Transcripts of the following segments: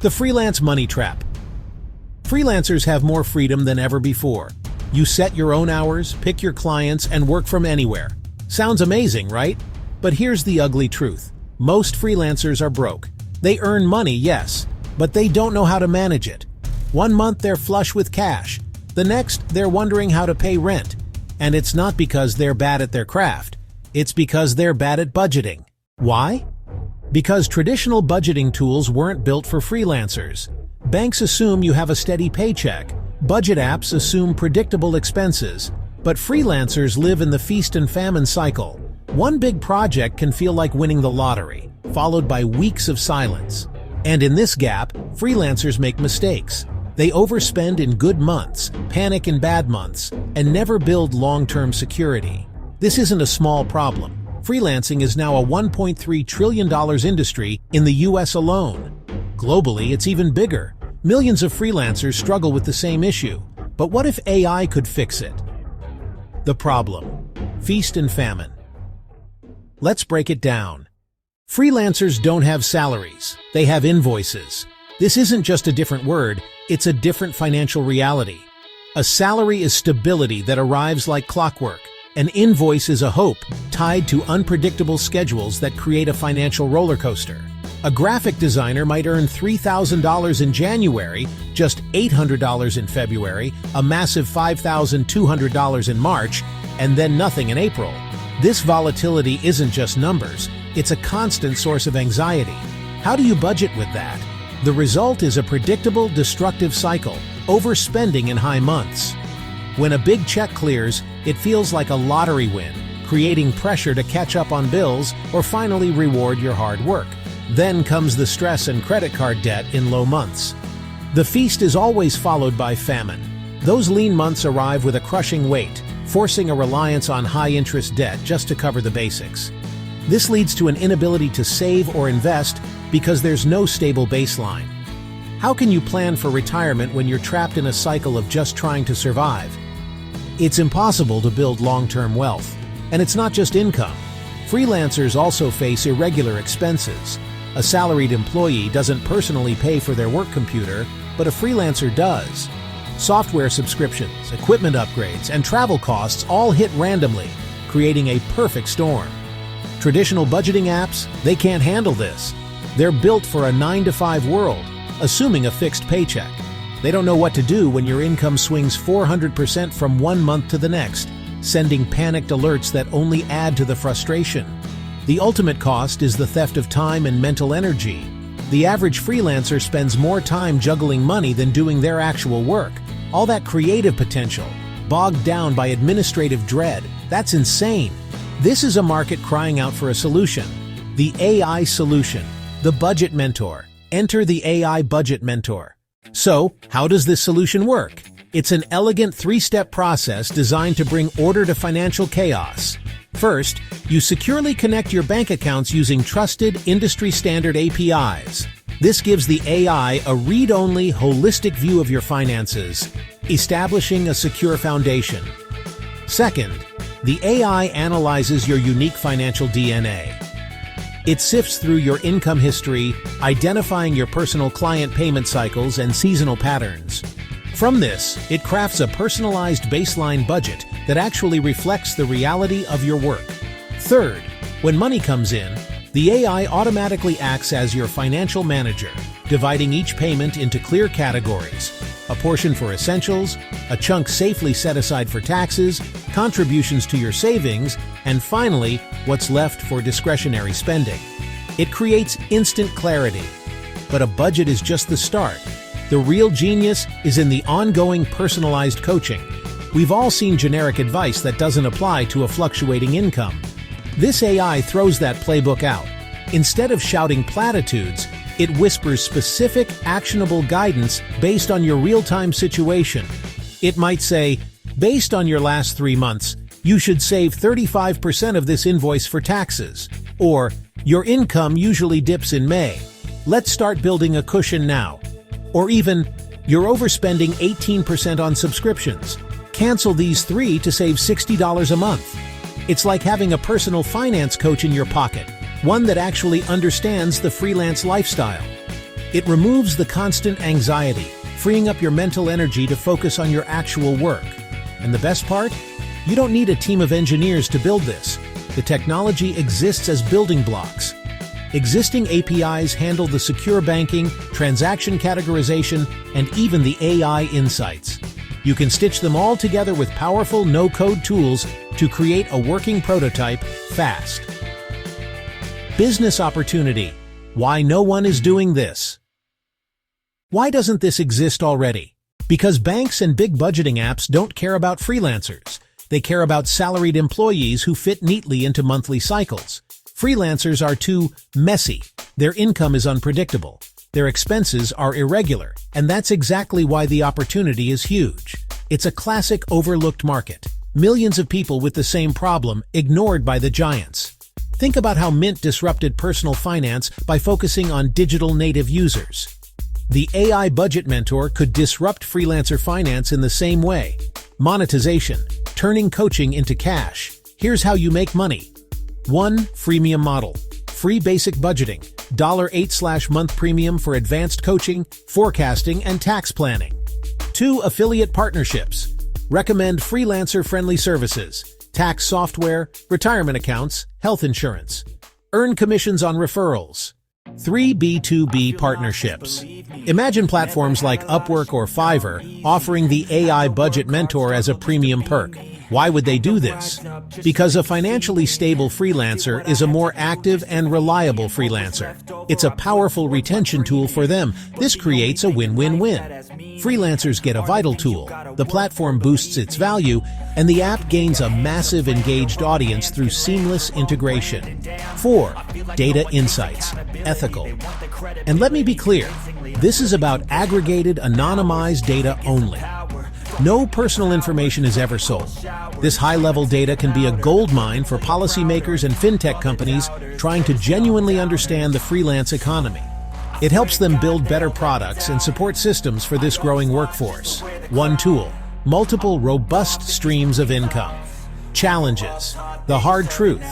The freelance money trap. Freelancers have more freedom than ever before. You set your own hours, pick your clients, and work from anywhere. Sounds amazing, right? But here's the ugly truth. Most freelancers are broke. They earn money, yes, but they don't know how to manage it. One month they're flush with cash. The next, they're wondering how to pay rent. And it's not because they're bad at their craft. It's because they're bad at budgeting. Why? Because traditional budgeting tools weren't built for freelancers. Banks assume you have a steady paycheck. Budget apps assume predictable expenses. But freelancers live in the feast-and-famine cycle. One big project can feel like winning the lottery, followed by weeks of silence. And in this gap, freelancers make mistakes. They overspend in good months, panic in bad months, and never build long-term security. This isn't a small problem. Freelancing is now a $1.3 trillion industry in the US alone. Globally, it's even bigger. Millions of freelancers struggle with the same issue. But what if AI could fix it? The problem: feast and famine. Let's break it down. Freelancers don't have salaries. They have invoices. This isn't just a different word, it's a different financial reality. A salary is stability that arrives like clockwork. An invoice is a hope tied to unpredictable schedules that create a financial roller coaster. A graphic designer might earn $3,000 in January, just $800 in February, a massive $5,200 in March, and then nothing in April. This volatility isn't just numbers, it's a constant source of anxiety. How do you budget with that? The result is a predictable, destructive cycle, overspending in high months. When a big check clears, it feels like a lottery win, creating pressure to catch up on bills or finally reward your hard work. Then comes the stress and credit card debt in low months. The feast is always followed by famine. Those lean months arrive with a crushing weight, forcing a reliance on high-interest debt just to cover the basics. This leads to an inability to save or invest because there's no stable baseline. How can you plan for retirement when you're trapped in a cycle of just trying to survive? It's impossible to build long-term wealth. And it's not just income. Freelancers also face irregular expenses. A salaried employee doesn't personally pay for their work computer, but a freelancer does. Software subscriptions, equipment upgrades, and travel costs all hit randomly, creating a perfect storm. Traditional budgeting apps, they can't handle this. They're built for a 9-to-5 world, assuming a fixed paycheck. They don't know what to do when your income swings 400% from one month to the next, sending panicked alerts that only add to the frustration. The ultimate cost is the theft of time and mental energy. The average freelancer spends more time juggling money than doing their actual work. All that creative potential, bogged down by administrative dread, that's insane. This is a market crying out for a solution. The AI solution, the budget mentor. Enter the AI budget mentor. So, how does this solution work? It's an elegant 3-step process designed to bring order to financial chaos. First, you securely connect your bank accounts using trusted, industry-standard APIs. This gives the AI a read-only, holistic view of your finances, establishing a secure foundation. Second, the AI analyzes your unique financial DNA. It sifts through your income history, identifying your personal client payment cycles and seasonal patterns. From this, it crafts a personalized baseline budget that actually reflects the reality of your work. Third, when money comes in, the AI automatically acts as your financial manager, dividing each payment into clear categories: a portion for essentials, a chunk safely set aside for taxes, contributions to your savings, and finally, what's left for discretionary spending. It creates instant clarity. But a budget is just the start. The real genius is in the ongoing personalized coaching. We've all seen generic advice that doesn't apply to a fluctuating income. This AI throws that playbook out. Instead of shouting platitudes, it whispers specific, actionable guidance based on your real-time situation. It might say, based on your last 3 months, you should save 35% of this invoice for taxes. Or, your income usually dips in May. Let's start building a cushion now. Or even, you're overspending 18% on subscriptions. Cancel these 3 to save $60 a month. It's like having a personal finance coach in your pocket, one that actually understands the freelance lifestyle. It removes the constant anxiety, freeing up your mental energy to focus on your actual work. And the best part? You don't need a team of engineers to build this. The technology exists as building blocks. Existing APIs handle the secure banking, transaction categorization, and even the AI insights. You can stitch them all together with powerful no-code tools to create a working prototype fast. Business opportunity. Why no one is doing this? Why doesn't this exist already? Because banks and big budgeting apps don't care about freelancers. They care about salaried employees who fit neatly into monthly cycles. Freelancers are too messy. Their income is unpredictable. Their expenses are irregular. And that's exactly why the opportunity is huge. It's a classic overlooked market. Millions of people with the same problem, ignored by the giants. Think about how Mint disrupted personal finance by focusing on digital native users. The AI Budget Mentor could disrupt freelancer finance in the same way. Monetization, turning coaching into cash. Here's how you make money. 1. Freemium model. Free basic budgeting. $8/month premium for advanced coaching, forecasting, and tax planning. 2. Affiliate partnerships. Recommend freelancer-friendly services. Tax software, retirement accounts, health insurance. Earn commissions on referrals. 3. B2B partnerships. Imagine platforms like Upwork or Fiverr offering the AI Budget Mentor as a premium perk. Why would they do this? Because a financially stable freelancer is a more active and reliable freelancer. It's a powerful retention tool for them. This creates a win-win-win. Freelancers get a vital tool, the platform boosts its value, and the app gains a massive engaged audience through seamless integration. 4. Data insights. Ethical. And let me be clear, this is about aggregated, anonymized data only. No personal information is ever sold. This high-level data can be a goldmine for policymakers and fintech companies trying to genuinely understand the freelance economy. It helps them build better products and support systems for this growing workforce. 1 tool, multiple robust streams of income. Challenges. The hard truth.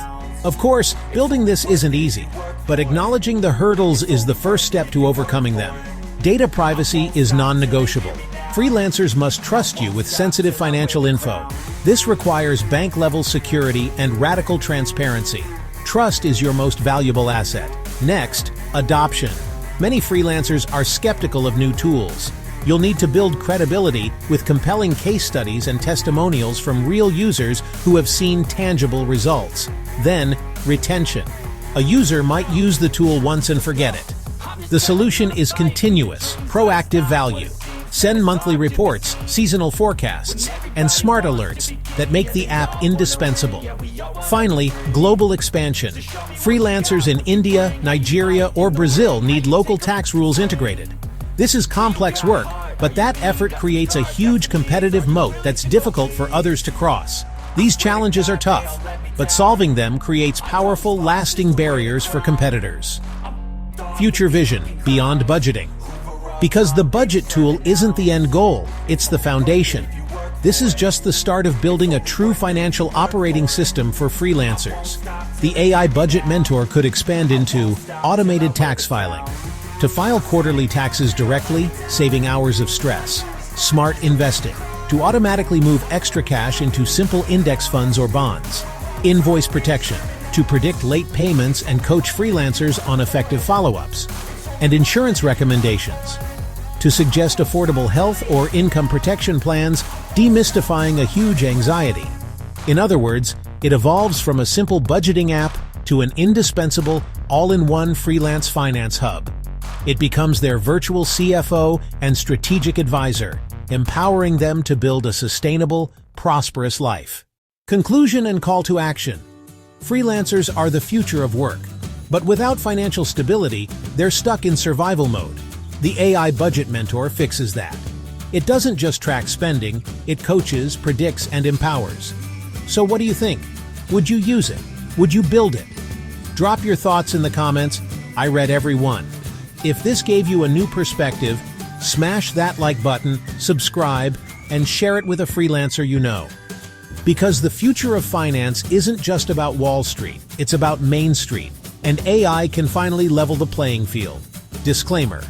Of course, building this isn't easy, but acknowledging the hurdles is the first step to overcoming them. Data privacy is non-negotiable. Freelancers must trust you with sensitive financial info. This requires bank-level security and radical transparency. Trust is your most valuable asset. Next, adoption. Many freelancers are skeptical of new tools. You'll need to build credibility with compelling case studies and testimonials from real users who have seen tangible results. Then, retention. A user might use the tool once and forget it. The solution is continuous, proactive value. Send monthly reports, seasonal forecasts, and smart alerts that make the app indispensable. Finally, global expansion. Freelancers in India, Nigeria, or Brazil need local tax rules integrated. This is complex work, but that effort creates a huge competitive moat that's difficult for others to cross. These challenges are tough, but solving them creates powerful, lasting barriers for competitors. Future vision, beyond budgeting. Because the budget tool isn't the end goal, it's the foundation. This is just the start of building a true financial operating system for freelancers. The AI Budget Mentor could expand into automated tax filing, to file quarterly taxes directly, saving hours of stress. Smart investing, to automatically move extra cash into simple index funds or bonds. Invoice protection, to predict late payments and coach freelancers on effective follow-ups. And insurance recommendations, to suggest affordable health or income protection plans, demystifying a huge anxiety. In other words, it evolves from a simple budgeting app to an indispensable, all-in-one freelance finance hub. It becomes their virtual CFO and strategic advisor, empowering them to build a sustainable, prosperous life. Conclusion and call to action. Freelancers are the future of work. But without financial stability, they're stuck in survival mode. The AI Budget Mentor fixes that. It doesn't just track spending, it coaches, predicts, and empowers. So what do you think? Would you use it? Would you build it? Drop your thoughts in the comments. I read every one. If this gave you a new perspective, smash that like button, subscribe, and share it with a freelancer you know. Because the future of finance isn't just about Wall Street, it's about Main Street. And AI can finally level the playing field. Disclaimer: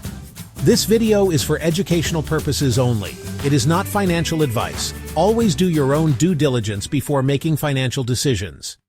This video is for educational purposes only. It is not financial advice. Always do your own due diligence before making financial decisions.